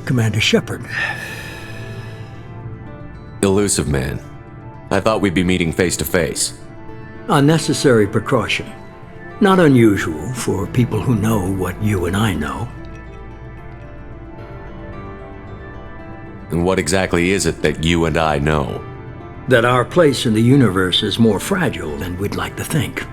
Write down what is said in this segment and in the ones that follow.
Commander Shepard. Elusive Man. I thought we'd be meeting face to face. A necessary precaution. Not unusual for people who know what you and I know. And what exactly is it that you and I know? That our place in the universe is more fragile than we'd like to think.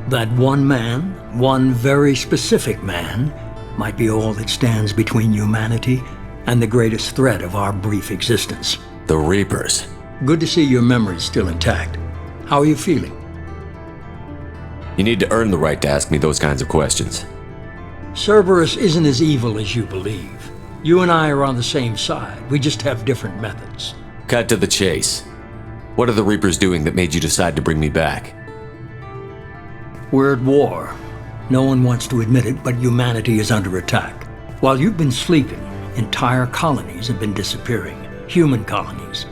That one man, one very specific man, might be all that stands between humanity and the greatest threat of our brief existence. The Reapers. Good to see your memory's still intact. How are you feeling? You need to earn the right to ask me those kinds of questions. Cerberus isn't as evil as you believe. You and I are on the same side. We just have different methods. Cut to the chase. What are the Reapers doing that made you decide to bring me back? We're at war. No one wants to admit it, but humanity is under attack. While you've been sleeping, entire colonies have been disappearing. Human colonies.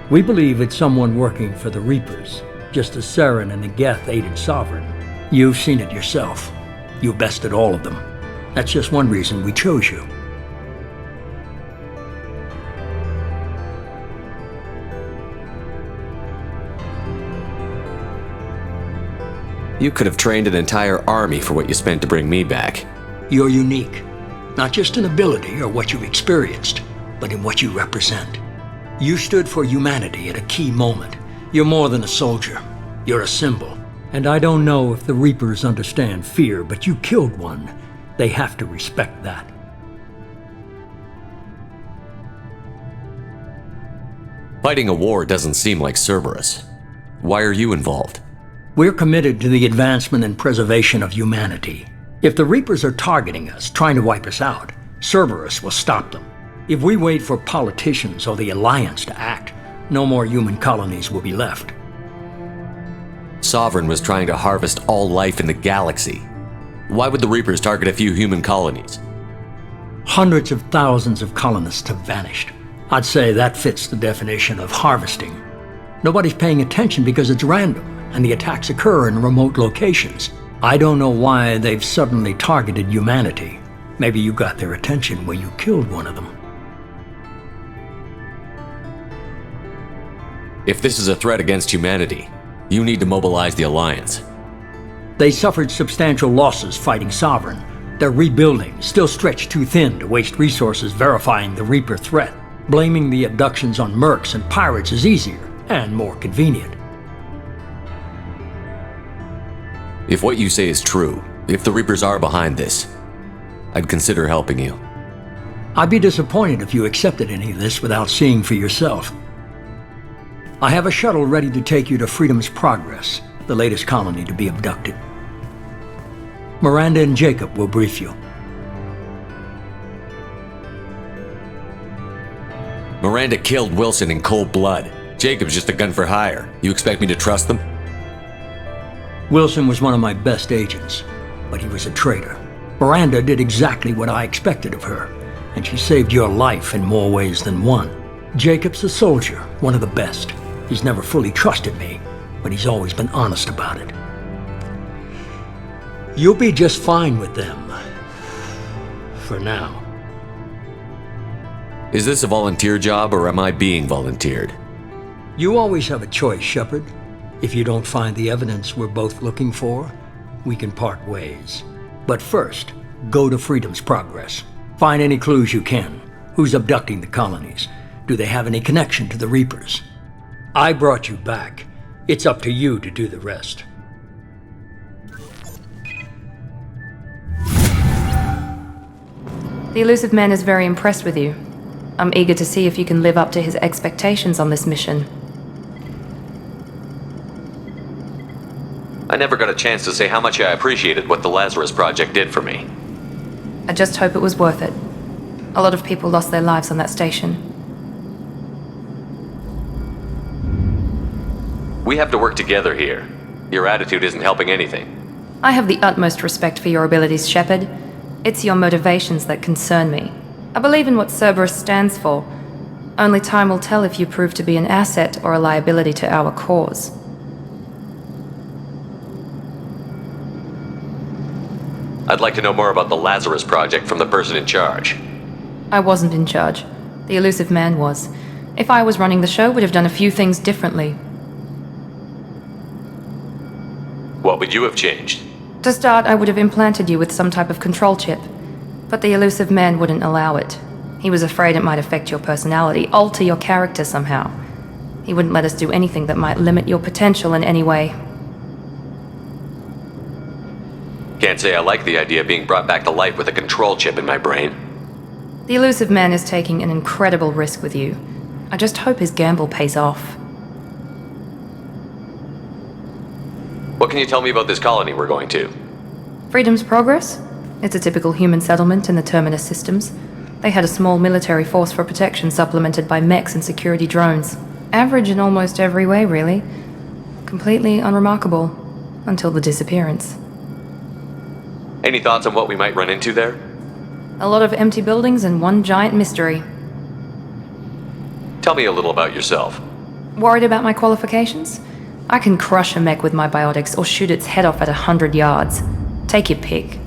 We believe it's someone working for the Reapers, just as Saren and the Geth aided Sovereign. You've seen it yourself. You bested all of them. That's just one reason we chose you. You could have trained an entire army for what you spent to bring me back. You're unique. Not just in ability or what you've experienced, but in what you represent. You stood for humanity at a key moment. You're more than a soldier. You're a symbol. And I don't know if the Reapers understand fear, but you killed one. They have to respect that. Fighting a war doesn't seem like Cerberus. Why are you involved? We're committed to the advancement and preservation of humanity. If the Reapers are targeting us, trying to wipe us out, Cerberus will stop them. If we wait for politicians or the Alliance to act, no more human colonies will be left. Sovereign was trying to harvest all life in the galaxy. Why would the Reapers target a few human colonies? Hundreds of thousands of colonists have vanished. I'd say that fits the definition of harvesting. Nobody's paying attention because it's random, and the attacks occur in remote locations. I don't know why they've suddenly targeted humanity. Maybe you got their attention when you killed one of them. If this is a threat against humanity, you need to mobilize the Alliance. They suffered substantial losses fighting Sovereign. They're rebuilding, still stretched too thin to waste resources verifying the Reaper threat. Blaming the abductions on mercs and pirates is easier and more convenient. If what you say is true, if the Reapers are behind this, I'd consider helping you. I'd be disappointed if you accepted any of this without seeing for yourself. I have a shuttle ready to take you to Freedom's Progress, the latest colony to be abducted. Miranda and Jacob will brief you. Miranda killed Wilson in cold blood. Jacob's just a gun for hire. You expect me to trust them? Wilson was one of my best agents, but he was a traitor. Miranda did exactly what I expected of her, and she saved your life in more ways than one. Jacob's a soldier, one of the best. He's never fully trusted me, but he's always been honest about it. You'll be just fine with them. For now. Is this a volunteer job, or am I being volunteered? You always have a choice, Shepard. If you don't find the evidence we're both looking for, we can part ways. But first, go to Freedom's Progress. Find any clues you can. Who's abducting the colonies? Do they have any connection to the Reapers? I brought you back. It's up to you to do the rest. The Elusive Man is very impressed with you. I'm eager to see if you can live up to his expectations on this mission. I never got a chance to say how much I appreciated what the Lazarus Project did for me. I just hope it was worth it. A lot of people lost their lives on that station. We have to work together here. Your attitude isn't helping anything. I have the utmost respect for your abilities, Shepard. It's your motivations that concern me. I believe in what Cerberus stands for. Only time will tell if you prove to be an asset or a liability to our cause. I'd like to know more about the Lazarus Project from the person in charge. I wasn't in charge. The elusive man was. If I was running the show, would have done a few things differently. What would you have changed? To start, I would have implanted you with some type of control chip. But the elusive man wouldn't allow it. He was afraid it might affect your personality, alter your character somehow. He wouldn't let us do anything that might limit your potential in any way. Can't say I like the idea of being brought back to life with a control chip in my brain. The elusive man is taking an incredible risk with you. I just hope his gamble pays off. What can you tell me about this colony we're going to? Freedom's Progress? It's a typical human settlement in the Terminus systems. They had a small military force for protection supplemented by mechs and security drones. Average in almost every way, really. Completely unremarkable. Until the disappearance. Any thoughts on what we might run into there? A lot of empty buildings and one giant mystery. Tell me a little about yourself. Worried about my qualifications? I can crush a mech with my biotics or shoot its head off at 100 yards. Take your pick.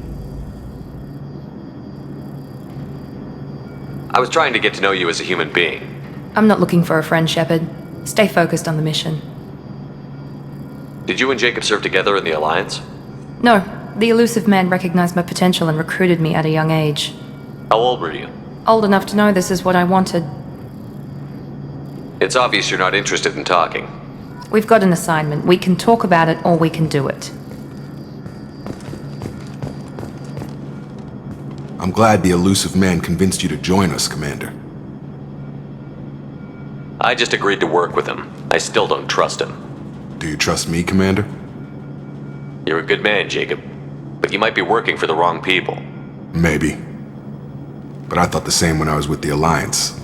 I was trying to get to know you as a human being. I'm not looking for a friend, Shepard. Stay focused on the mission. Did you and Jacob serve together in the Alliance? No, the elusive man recognized my potential and recruited me at a young age. How old were you? Old enough to know this is what I wanted. It's obvious you're not interested in talking. We've got an assignment. We can talk about it or we can do it. I'm glad the elusive man convinced you to join us, Commander. I just agreed to work with him. I still don't trust him. Do you trust me, Commander? You're a good man, Jacob. But you might be working for the wrong people. Maybe. But I thought the same when I was with the Alliance.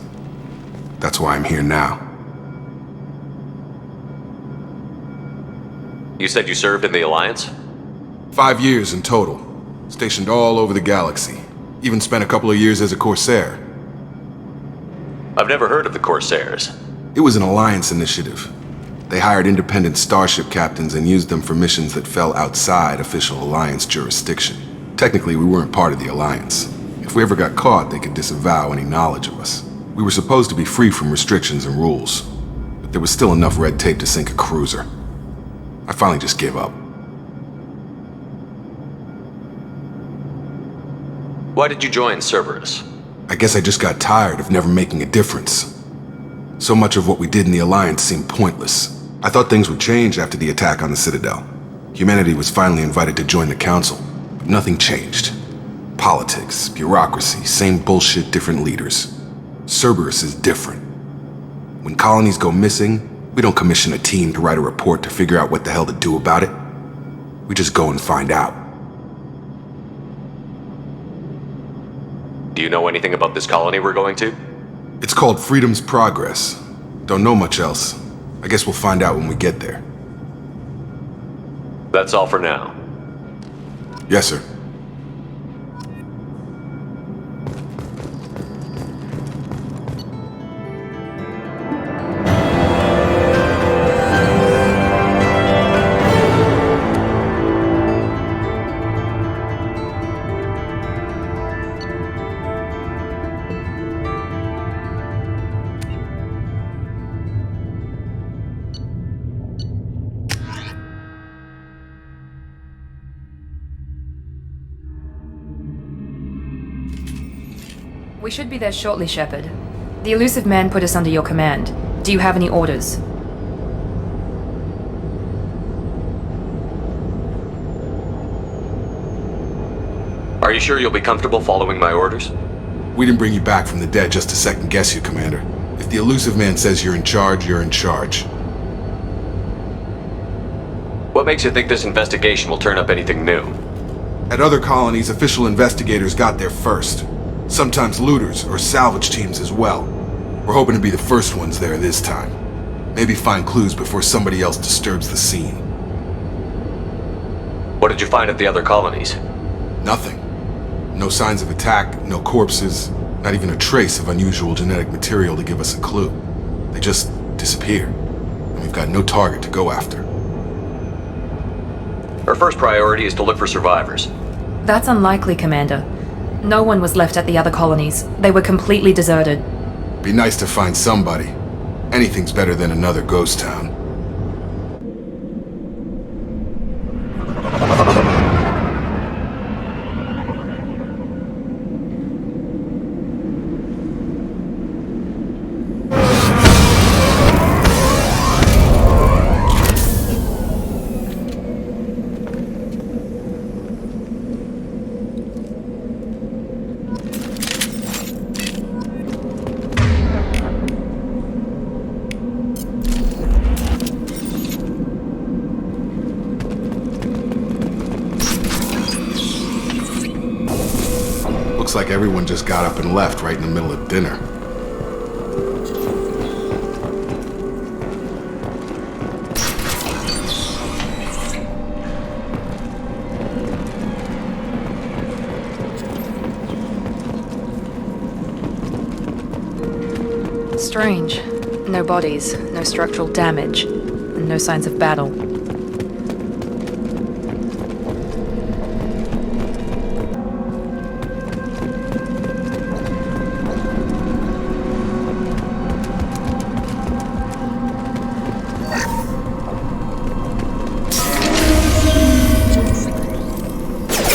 That's why I'm here now. You said you served in the Alliance? 5 years in total. Stationed all over the galaxy. Even spent a couple of years as a Corsair. I've never heard of the Corsairs. It was an Alliance initiative. They hired independent starship captains and used them for missions that fell outside official Alliance jurisdiction. Technically, we weren't part of the Alliance. If we ever got caught, they could disavow any knowledge of us. We were supposed to be free from restrictions and rules, but there was still enough red tape to sink a cruiser. I finally just gave up. Why did you join Cerberus? I guess I just got tired of never making a difference. So much of what we did in the Alliance seemed pointless. I thought things would change after the attack on the Citadel. Humanity was finally invited to join the Council, but nothing changed. Politics, bureaucracy, same bullshit, different leaders. Cerberus is different. When colonies go missing, we don't commission a team to write a report to figure out what the hell to do about it. We just go and find out. Do you know anything about this colony we're going to? It's called Freedom's Progress. Don't know much else. I guess we'll find out when we get there. That's all for now. Yes, sir. We should be there shortly, Shepard. The elusive man put us under your command. Do you have any orders? Are you sure you'll be comfortable following my orders? We didn't bring you back from the dead just to second guess you, Commander. If the elusive man says you're in charge, you're in charge. What makes you think this investigation will turn up anything new? At other colonies, official investigators got there first. Sometimes looters or salvage teams as well. We're hoping to be the first ones there this time. Maybe find clues before somebody else disturbs the scene. What did you find at the other colonies? Nothing. No signs of attack, no corpses, not even a trace of unusual genetic material to give us a clue. They just disappear, and we've got no target to go after. Our first priority is to look for survivors. That's unlikely, Commander. No one was left at the other colonies. They were completely deserted. Be nice to find somebody. Anything's better than another ghost town. Looks like everyone just got up and left right in the middle of dinner. Strange. No bodies, no structural damage, and no signs of battle.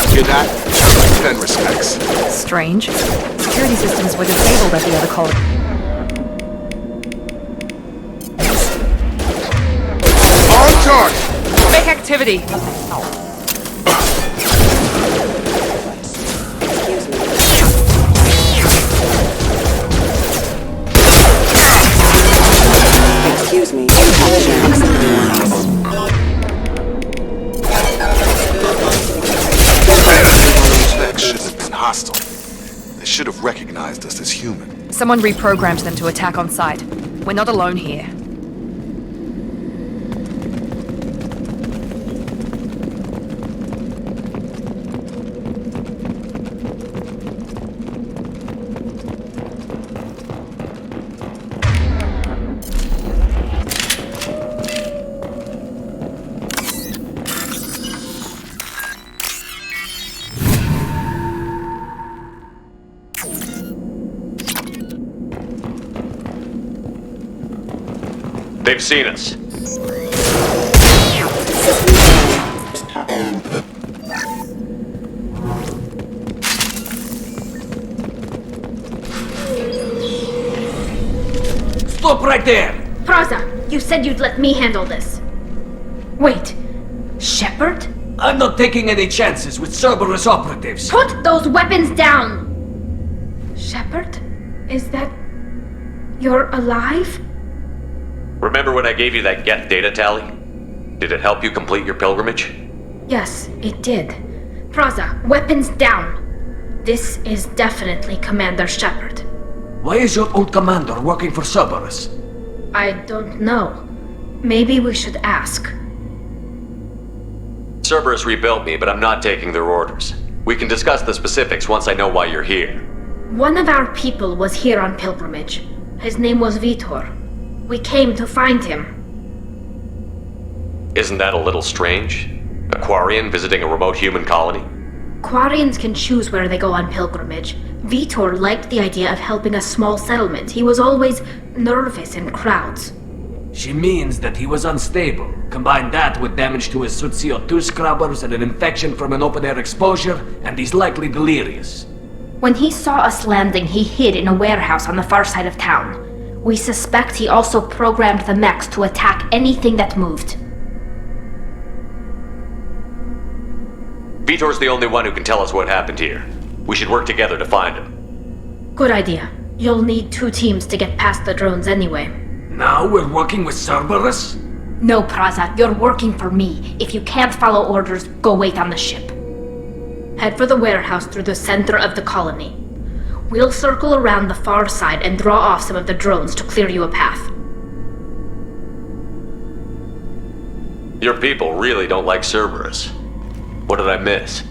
Hear that? 10 respects. Strange. Security systems were disabled at the other colony. On target! Fake activity! Excuse me. That should have been hostile. They should have recognized us as human. Someone reprogrammed them to attack on sight. We're not alone here. They've seen us. Stop right there! Praza, you said you'd let me handle this. Wait, Shepard? I'm not taking any chances with Cerberus operatives. Put those weapons down! Shepard? Is that... You're alive? Remember when I gave you that get data tally? Did it help you complete your pilgrimage? Yes, it did. Praza, weapons down! This is definitely Commander Shepard. Why is your old commander working for Cerberus? I don't know. Maybe we should ask. Cerberus rebuilt me, but I'm not taking their orders. We can discuss the specifics once I know why you're here. One of our people was here on pilgrimage. His name was Vitor. We came to find him. Isn't that a little strange? A Quarian visiting a remote human colony? Quarians can choose where they go on pilgrimage. Vitor liked the idea of helping a small settlement. He was always nervous in crowds. She means that he was unstable. Combine that with damage to his suit CO2 scrubbers and an infection from an open-air exposure, and he's likely delirious. When he saw us landing, he hid in a warehouse on the far side of town. We suspect he also programmed the mechs to attack anything that moved. Vitor's the only one who can tell us what happened here. We should work together to find him. Good idea. You'll need 2 teams to get past the drones anyway. Now we're working with Cerberus? No, Praza, you're working for me. If you can't follow orders, go wait on the ship. Head for the warehouse through the center of the colony. We'll circle around the far side and draw off some of the drones to clear you a path. Your people really don't like Cerberus. What did I miss?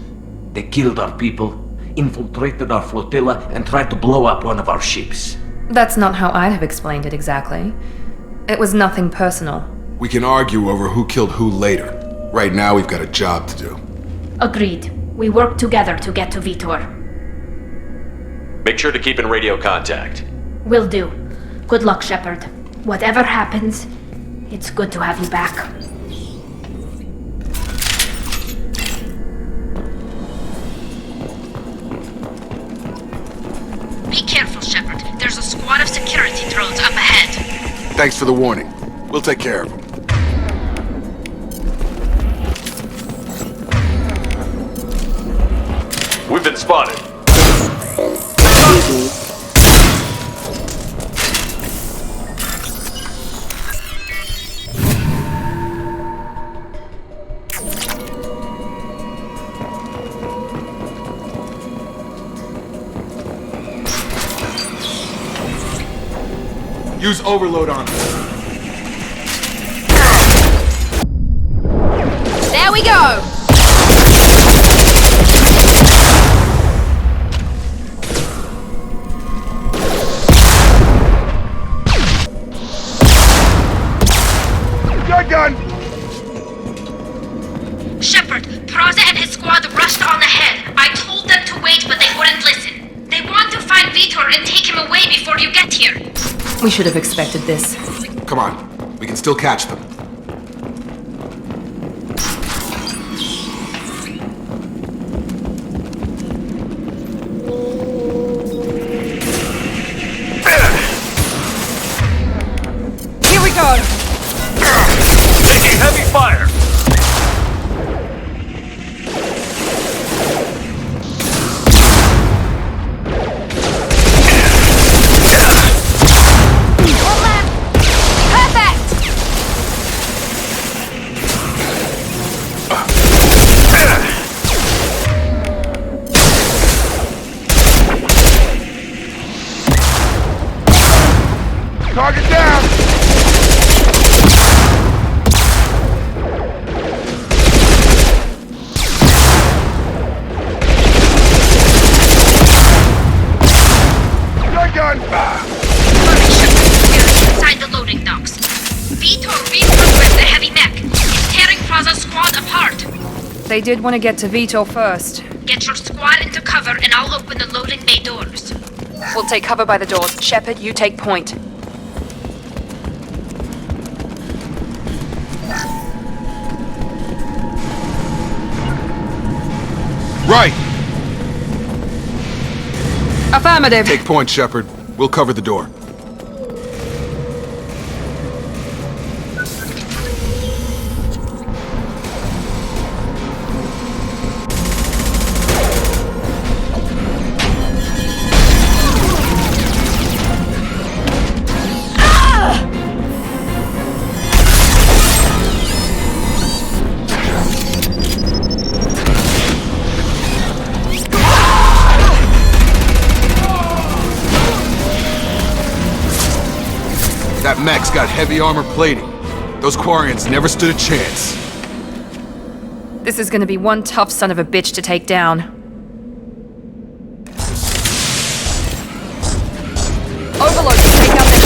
They killed our people, infiltrated our flotilla, and tried to blow up one of our ships. That's not how I'd have explained it exactly. It was nothing personal. We can argue over who killed who later. Right now, we've got a job to do. Agreed. We work together to get to Vitor. Make sure to keep in radio contact. Will do. Good luck, Shepard. Whatever happens, it's good to have you back. Be careful, Shepard. There's a squad of security drones up ahead. Thanks for the warning. We'll take care of them. We've been spotted. Excuse me. Use overload on them. There we go! Gun! Shepard, Praza and his squad rushed on ahead. I told them to wait, but they wouldn't listen. They want to find Vitor and take him away before you get here. We should have expected this. Come on, we can still catch them. Here we go! Taking heavy fire! Target down! Gun! We're inside the loading docks. Vitor reprogrammed the heavy mech. It's tearing Praza's squad apart. They did want to get to Vitor first. Get your squad into cover and I'll open the loading bay doors. We'll take cover by the doors. Shepard, you take point. Right! Affirmative. Take point, Shepard. We'll cover the door. That mech's got heavy armor plating. Those Quarians never stood a chance. This is gonna be one tough son of a bitch to take down. Overload, take out the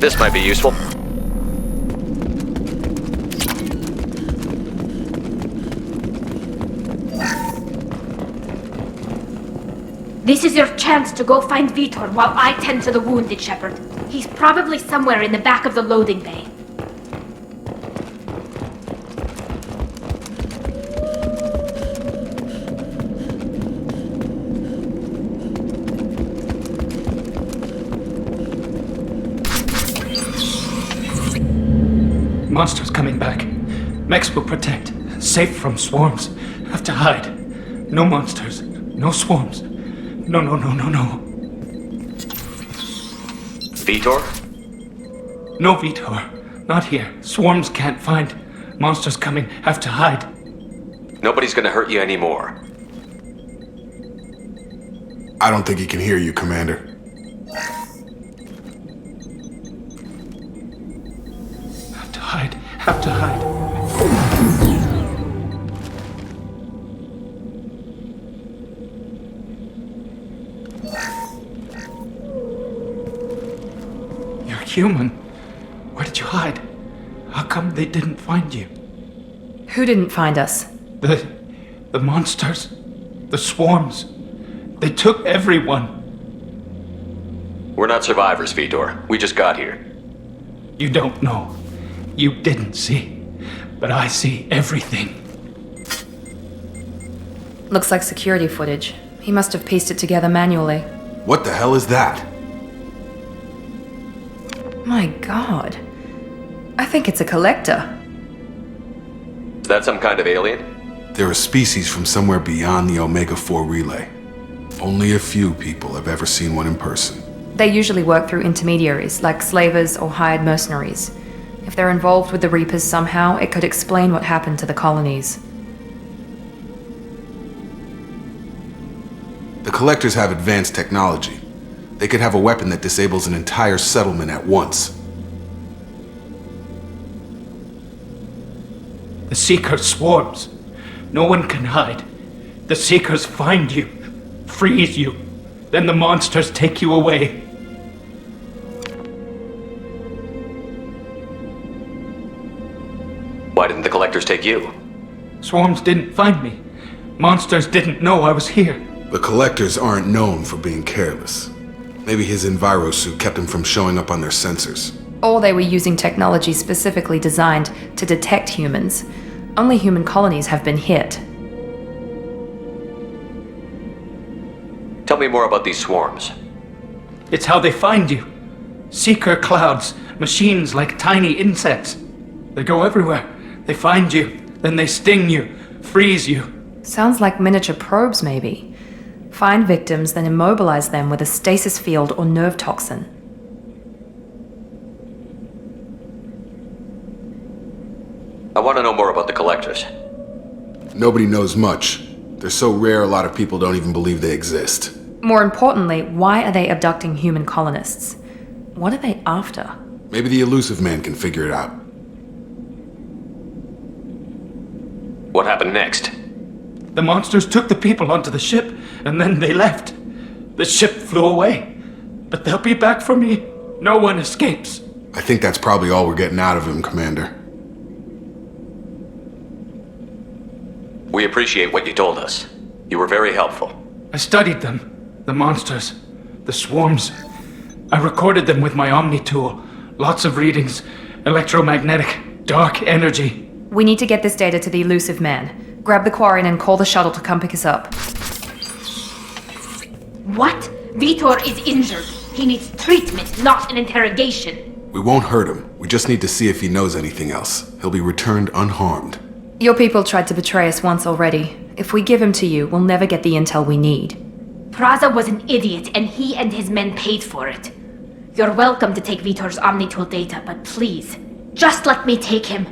This might be useful. This is your chance to go find Vitor while I tend to the wounded, Shepard. He's probably somewhere in the back of the loading bay. Monsters coming back. Mechs will protect. Safe from swarms. Have to hide. No monsters. No swarms. No. Vitor? No Vitor. Not here. Swarms can't find. Monsters coming. Have to hide. Nobody's gonna hurt you anymore. I don't think he can hear you, Commander. Have to hide. You're human. Where did you hide? How come they didn't find you? Who didn't find us? The monsters. The swarms. They took everyone. We're not survivors, Vitor. We just got here. You don't know. You didn't see. But I see everything. Looks like security footage. He must have pieced it together manually. What the hell is that? My god. I think it's a collector. Is that some kind of alien? They're a species from somewhere beyond the Omega-4 relay. Only a few people have ever seen one in person. They usually work through intermediaries, like slavers or hired mercenaries. If they're involved with the Reapers somehow, it could explain what happened to the colonies. The Collectors have advanced technology. They could have a weapon that disables an entire settlement at once. The Seeker swarms. No one can hide. The Seekers find you, freeze you, then the monsters take you away. Why didn't the Collectors take you? Swarms didn't find me. Monsters didn't know I was here. The Collectors aren't known for being careless. Maybe his Enviro suit kept him from showing up on their sensors. Or they were using technology specifically designed to detect humans. Only human colonies have been hit. Tell me more about these swarms. It's how they find you. Seeker clouds, machines like tiny insects. They go everywhere. They find you, then they sting you, freeze you. Sounds like miniature probes, maybe. Find victims, then immobilize them with a stasis field or nerve toxin. I want to know more about the Collectors. Nobody knows much. They're so rare a lot of people don't even believe they exist. More importantly, why are they abducting human colonists? What are they after? Maybe the Elusive Man can figure it out. What happened next? The monsters took the people onto the ship, and then they left. The ship flew away. But they'll be back for me. No one escapes. I think that's probably all we're getting out of him, Commander. We appreciate what you told us. You were very helpful. I studied them. The monsters. The swarms. I recorded them with my Omni tool. Lots of readings. Electromagnetic. Dark energy. We need to get this data to the Elusive Man. Grab the Quarian and call the shuttle to come pick us up. What? Vitor is injured. He needs treatment, not an interrogation. We won't hurt him. We just need to see if he knows anything else. He'll be returned unharmed. Your people tried to betray us once already. If we give him to you, we'll never get the intel we need. Praza was an idiot, and he and his men paid for it. You're welcome to take Vitor's Omnitool data, but please, just let me take him.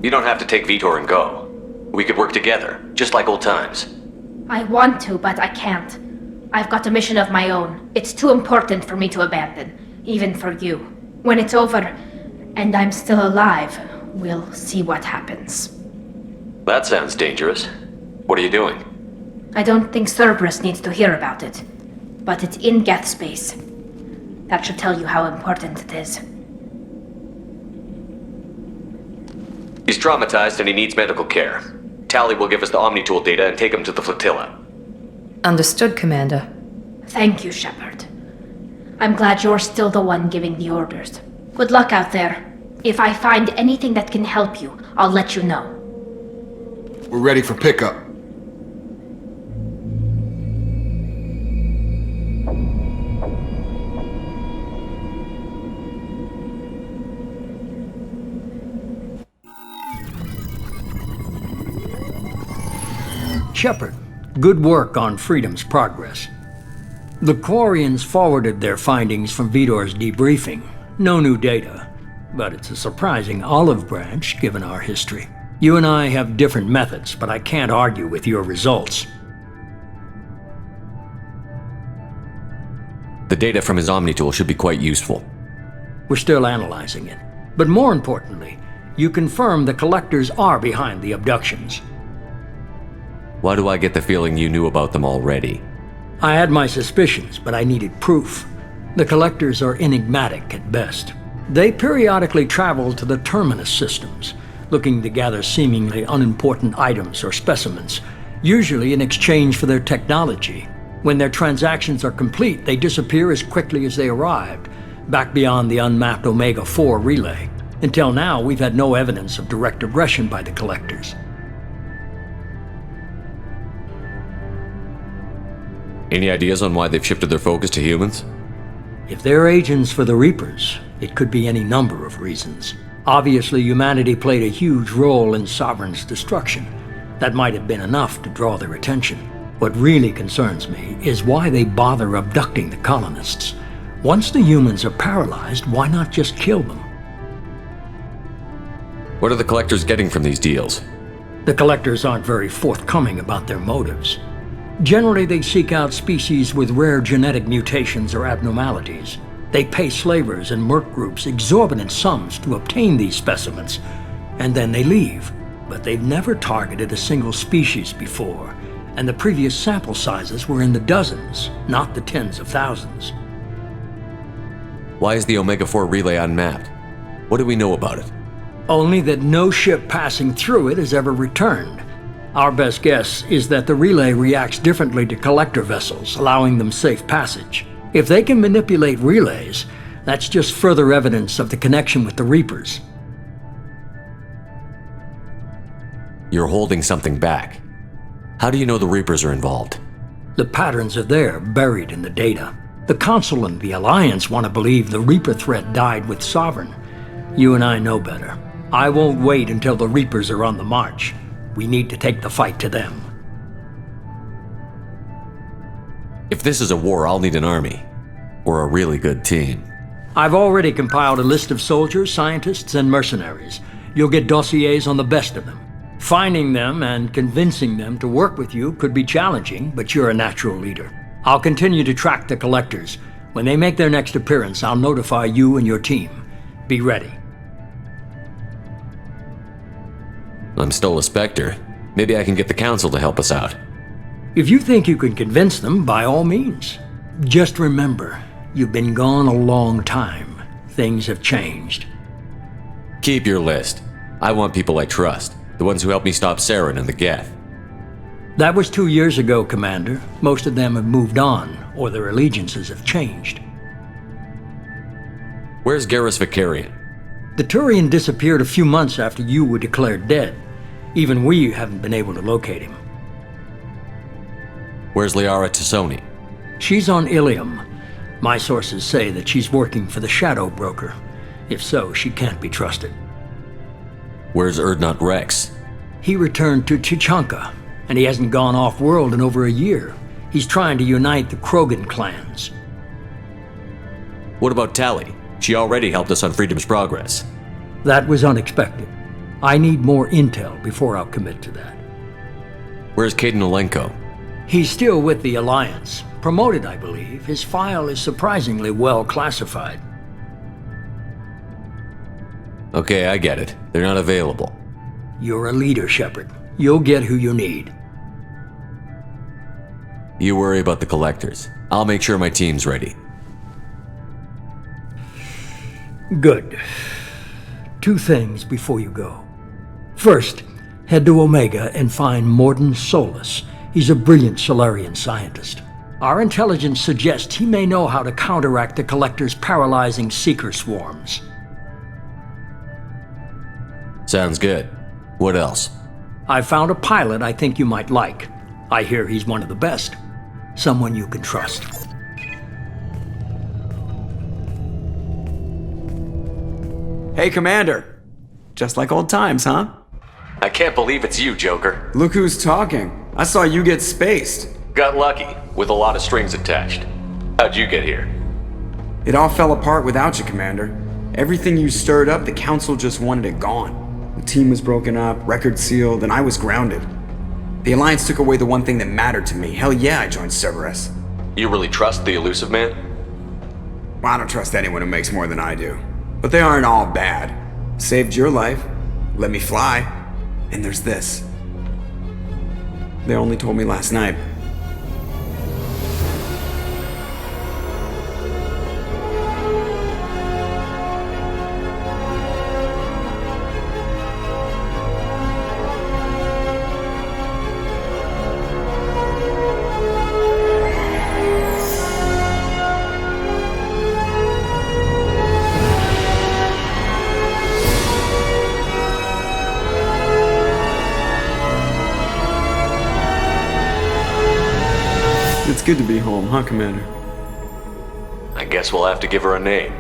You don't have to take Vitor and go. We could work together, just like old times. I want to, but I can't. I've got a mission of my own. It's too important for me to abandon, even for you. When it's over, and I'm still alive, we'll see what happens. That sounds dangerous. What are you doing? I don't think Cerberus needs to hear about it, but it's in Geth space. That should tell you how important it is. He's traumatized and he needs medical care. Tali will give us the Omnitool data and take him to the flotilla. Understood, Commander. Thank you, Shepard. I'm glad you're still the one giving the orders. Good luck out there. If I find anything that can help you, I'll let you know. We're ready for pickup. Shepard, good work on Freedom's progress. The Quarians forwarded their findings from Vidor's debriefing. No new data, but it's a surprising olive branch given our history. You and I have different methods, but I can't argue with your results. The data from his Omnitool should be quite useful. We're still analyzing it. But more importantly, you confirm the Collectors are behind the abductions. Why do I get the feeling you knew about them already? I had my suspicions, but I needed proof. The Collectors are enigmatic at best. They periodically travel to the Terminus systems, looking to gather seemingly unimportant items or specimens, usually in exchange for their technology. When their transactions are complete, they disappear as quickly as they arrived, back beyond the unmapped Omega-4 relay. Until now, we've had no evidence of direct aggression by the Collectors. Any ideas on why they've shifted their focus to humans? If they're agents for the Reapers, it could be any number of reasons. Obviously, humanity played a huge role in Sovereign's destruction. That might have been enough to draw their attention. What really concerns me is why they bother abducting the colonists. Once the humans are paralyzed, why not just kill them? What are the Collectors getting from these deals? The Collectors aren't very forthcoming about their motives. Generally, they seek out species with rare genetic mutations or abnormalities. They pay slavers and merc groups exorbitant sums to obtain these specimens, and then they leave. But they've never targeted a single species before, and the previous sample sizes were in the dozens, not the tens of thousands. Why is the Omega-4 relay unmapped? What do we know about it? Only that no ship passing through it has ever returned. Our best guess is that the relay reacts differently to collector vessels, allowing them safe passage. If they can manipulate relays, that's just further evidence of the connection with the Reapers. You're holding something back. How do you know the Reapers are involved? The patterns are there, buried in the data. The Council and the Alliance want to believe the Reaper threat died with Sovereign. You and I know better. I won't wait until the Reapers are on the march. We need to take the fight to them. If this is a war, I'll need an army. Or a really good team. I've already compiled a list of soldiers, scientists, and mercenaries. You'll get dossiers on the best of them. Finding them and convincing them to work with you could be challenging, but you're a natural leader. I'll continue to track the Collectors. When they make their next appearance, I'll notify you and your team. Be ready. I'm still a Spectre. Maybe I can get the Council to help us out. If you think you can convince them, by all means. Just remember, you've been gone a long time. Things have changed. Keep your list. I want people I trust. The ones who helped me stop Saren and the Geth. That was 2 years ago, Commander. Most of them have moved on, or their allegiances have changed. Where's Garrus Vakarian? The Turian disappeared a few months after you were declared dead. Even we haven't been able to locate him. Where's Liara Tassoni? She's on Ilium. My sources say that she's working for the Shadow Broker. If so, she can't be trusted. Where's Urdnot Rex? He returned to Chichanka, and he hasn't gone off-world in over a year. He's trying to unite the Krogan clans. What about Tali? She already helped us on Freedom's Progress. That was unexpected. I need more intel before I'll commit to that. Where's Kaidan Alenko? He's still with the Alliance. Promoted, I believe. His file is surprisingly well classified. Okay, I get it. They're not available. You're a leader, Shepard. You'll get who you need. You worry about the collectors. I'll make sure my team's ready. Good. 2 things before you go. First, head to Omega and find Mordin Solus. He's a brilliant Solarian scientist. Our intelligence suggests he may know how to counteract the Collector's paralyzing Seeker swarms. Sounds good. What else? I found a pilot I think you might like. I hear he's one of the best. Someone you can trust. Hey, Commander. Just like old times, huh? I can't believe it's you, Joker. Look who's talking. I saw you get spaced. Got lucky, with a lot of strings attached. How'd you get here? It all fell apart without you, Commander. Everything you stirred up, the Council just wanted it gone. The team was broken up, record sealed, and I was grounded. The Alliance took away the one thing that mattered to me. Hell yeah, I joined Cerberus. You really trust the Illusive Man? Well, I don't trust anyone who makes more than I do. But they aren't all bad. Saved your life, let me fly, and there's this. They only told me last night. It's good to be home, huh, Commander? I guess we'll have to give her a name.